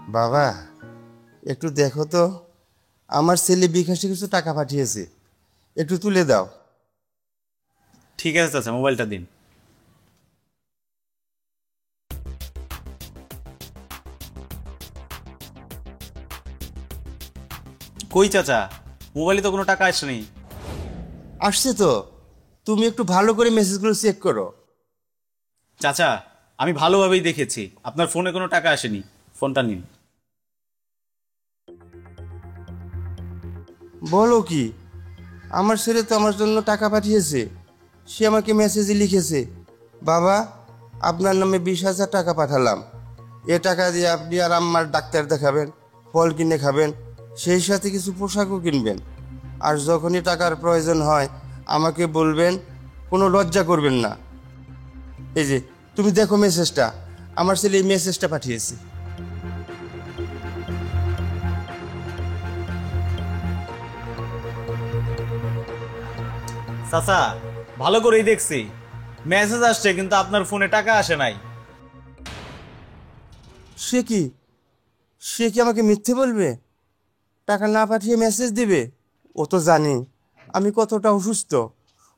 বাবা, একটু দেখো তো, আমার ছেলে বিকাশে কিছু টাকা পাঠিয়েছে, একটু তুলে দাও। ঠিক আছে চাচা, মোবাইলটা দিন। কই চাচা, মোবাইলে তো কোনো টাকা আসেনি। আসছে তো, তুমি একটু ভালো করে মেসেজগুলো চেক করো। চাচা, আমি ভালোভাবেই দেখেছি, আপনার ফোনে কোনো টাকা আসেনি। ফোনটা নিন। বলো কি, আমার ছেলে তো আমার জন্য টাকা পাঠিয়েছে। সে আমাকে মেসেজে লিখেছে, বাবা, আপনার নামে 20,000 টাকা পাঠালাম। এ টাকা দিয়ে আপনি আর আম্মার ডাক্তার দেখাবেন, ফল কিনে খাবেন, সেই সাথে কিছু পোশাকও কিনবেন। আর যখনই টাকার প্রয়োজন হয় আমাকে বলবেন, কোনো লজ্জা করবেন না। এই যে, তুমি দেখো মেসেজটা, আমার ছেলে এই মেসেজটা পাঠিয়েছে। চাচা, ভালো করেই দেখছি, মেসেজ আসছে কিন্তু আপনার ফোনে টাকা আসে নাই। সে কি, সে কি আমাকে মিথ্যে বলবে? টাকা না পাঠিয়ে মেসেজ দিবে? ও তো জানি আমি কতটা অসুস্থ।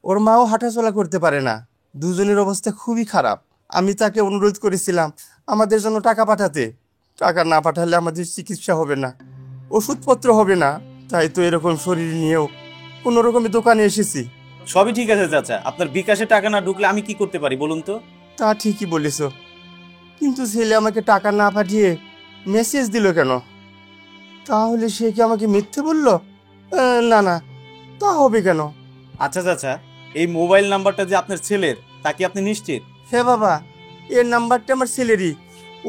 ওর মাও হাঁটাচলা করতে পারে না। দুজনের অবস্থা খুবই খারাপ। আমি তাকে অনুরোধ করেছিলাম আমাদের জন্য টাকা পাঠাতে। টাকা না পাঠালে আমাদের চিকিৎসা হবে না, ওষুধপত্র হবে না। তাই তো এরকম শরীর নিয়েও কোনো রকমের দোকানে এসেছি। সবই ঠিক আছে চাচা, আপনার বিকাশে টাকা না ঢুকলে আমি কি করতে পারি বলুন তো? তা ঠিকই বলেছ, কিন্তু ছেলে আমাকে টাকা না পাঠিয়ে মেসেজ দিল কেন? তাহলে সে কি আমাকে মিথ্যে বলল? না না, তা হবে কেন? আচ্ছা চাচা, এই মোবাইল নাম্বারটা যে আপনার ছেলের, তা কি আপনি নিশ্চিত? হে বাবা, এর নাম্বারটা আমার ছেলেরই।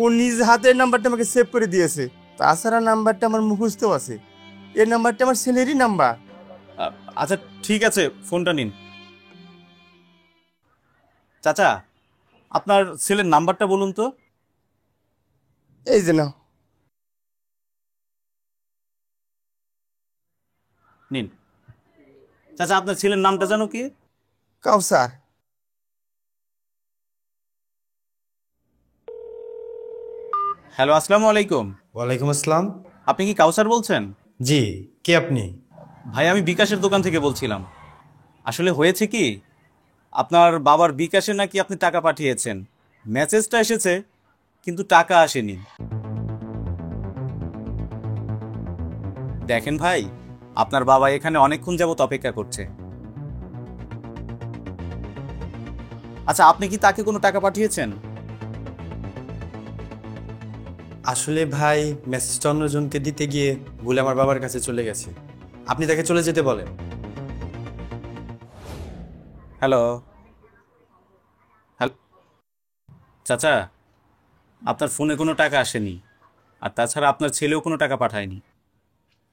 ও নিজ হাতের নাম্বারটা আমাকে সেভ করে দিয়েছে। তাছাড়া নাম্বারটা আমার মুখস্থও আছে। এর নাম্বারটা আমার ছেলেরই নাম্বার। আ- আচ্ছা ঠিক আছে, ফোনটা নিন। চাচা, আপনার ছেলের নাম্বারটা বলুন তো। এই যে নাও। নিন। চাচা, আপনার ছেলের নামটা জানো কি? কাউসার। হ্যালো, আসসালামু আলাইকুম। ওয়ালাইকুম আসসালাম। আপনি কি কাউসার বলছেন? জি, কে আপনি? ভাই, আমি বিকাশের দোকান থেকে বলছিলাম। আসলে হয়েছে কি, আপনার বাবার বিকাশে নাকি আপনি টাকা পাঠিয়েছেন। মেসেজটা এসেছে কিন্তু টাকা আসেনি। দেখেন ভাই, আপনার বাবা এখানে অনেকক্ষণ যাবত অপেক্ষা করছে। আচ্ছা, আপনি কি তাকে কোনো টাকা পাঠিয়েছেন? আসলে ভাই, মেসেজটা অন্যজনকে দিতে গিয়ে ভুলে আমার বাবার কাছে চলে গেছে। আপনি তাকে চলে যেতে বলেন। হ্যালো। হ্যালো চাচা, আপনার ফোনে কোনো টাকা আসেনি, আর তাছাড়া আপনার ছেলেও কোনো টাকা পাঠায়নি।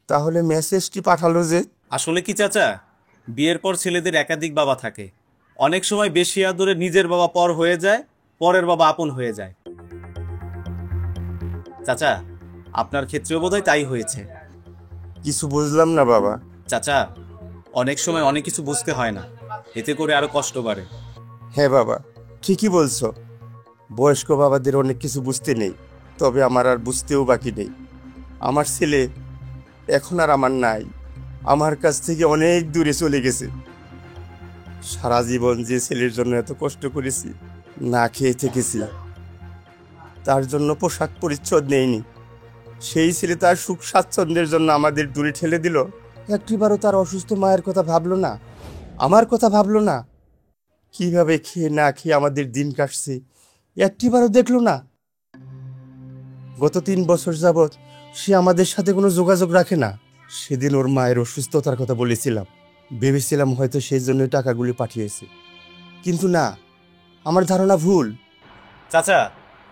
তাহলে মেসেজটি পাঠালো যে? আসলে কি চাচা, বিয়ের পর ছেলেদের একাধিক বাবা থাকে। অনেক সময় বেশি আদরে নিজের বাবা পর হয়ে যায়, পরের বাবা আপন হয়ে যায়। চাচা, আপনার ক্ষেত্রেও বোধহয় তাই হয়েছে। কিছু বুঝলাম না বাবা। চাচা, অনেক সময় অনেক কিছু বুঝতে হয় না, এতে করে আরো কষ্ট বাড়ে। হ্যাঁ বাবা, ঠিকই বলছো। বয়স্ক বাবাদের অনেক কিছু বুঝতে নেই, তবে আমার আর বুঝতেও বাকি নেই। আমার ছেলে এখন আর আমার নাই, আমার কাছ থেকে অনেক দূরে চলে গেছে। সারা জীবন যে ছেলের জন্য এত কষ্ট করেছি, না খেয়ে থেকেছি, তার জন্য পোশাক পরিচ্ছদ নেইনি, সেই ছেলে তার সুখ স্বাচ্ছন্দ্যের জন্য আমাদের দূরে ঠেলে দিল। একটিবারও তার অসুস্থ মায়ের কথা ভাবলো না, আমার কথা ভাবলো না। কিভাবে খেয়ে না খেয়ে আমাদের দিন কাটছে একটিবারও দেখলো না। গত 3 বছর যাবৎ সে আমাদের সাথে কোনো যোগাযোগ রাখে না। সেদিন ওর মায়ের অসুস্থতার কথা বলেছিলাম, ভেবেছিলাম হয়তো সেই জন্য টাকাগুলি পাঠিয়েছে, কিন্তু না, আমার ধারণা ভুল। চাচা,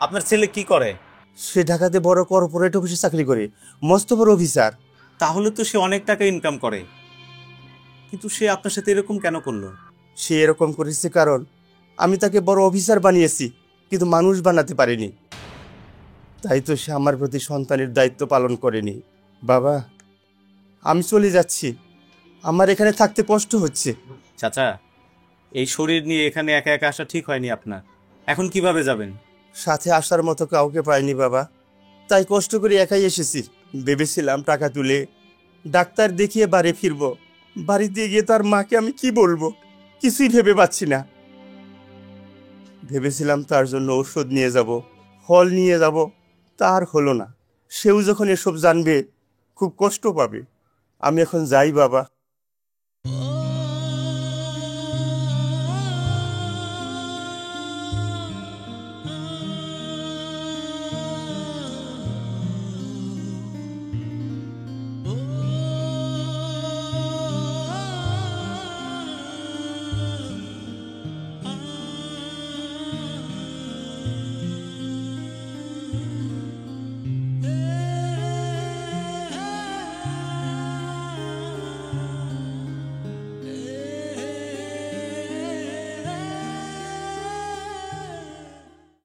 আপনার ছেলে কি করে? সে ঢাকাতে বড় কর্পোরেট অফিসে চাকরি করে, মস্ত বড় অফিসার। তাহলে তো সে অনেক টাকা ইনকাম করে, কিন্তু সে আপনার সাথে এরকম কেন করলো? সে এরকম করেছে কারণ আমি তাকে বড় অফিসার বানিয়েছি, কিন্তু মানুষ বানাতে পারিনি। তাই তো সে আমার প্রতি সন্তানের দায়িত্ব পালন করেনি। বাবা, আমি চলে যাচ্ছি, আমার এখানে থাকতে কষ্ট হচ্ছে। চাচা, এই শরীর নিয়ে এখানে একা একা আসা ঠিক হয়নি আপনার। এখন কিভাবে যাবেন? সাথে আসার মতো কাউকে পাইনি বাবা। তাই কষ্ট করে একাই এসেছি। ভেবেছিলাম টাকা তুলে ডাক্তার দেখিয়ে বাড়ি ফিরবো। বাড়িতে গিয়ে তার মাকে আমি কি বলবো, কিছুই ভেবে পাচ্ছি না। ভেবেছিলাম তার জন্য ওষুধ নিয়ে যাব, ফল নিয়ে যাব, তার হলো না। সেও যখন এসব জানবে খুব কষ্ট পাবে। আমি এখন যাই বাবা।